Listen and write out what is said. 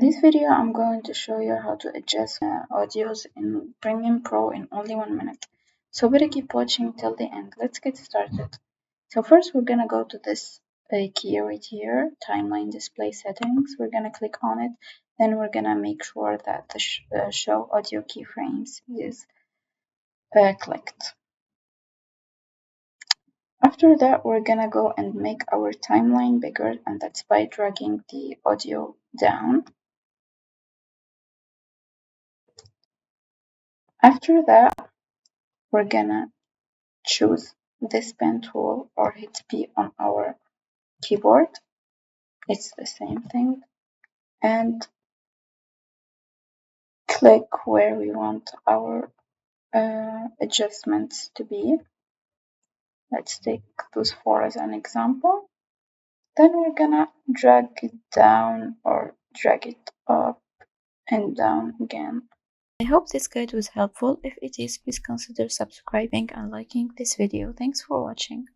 this video, I'm going to show you how to adjust audios in Premiere Pro in only 1 minute. So better keep watching till the end. Let's get started. So first we're gonna go to this key right here, timeline display settings. We're gonna click on it. Then we're gonna make sure that the show audio keyframes is clicked. After that, we're gonna go and make our timeline bigger, and that's by dragging the audio down. After that, we're gonna choose this pen tool or hit P on our keyboard. It's the same thing. And click where we want our adjustments to be. Let's take those four as an example. Then we're gonna drag it down or drag it up and down again. I hope this guide was helpful. If it is, please consider subscribing and liking this video. Thanks for watching.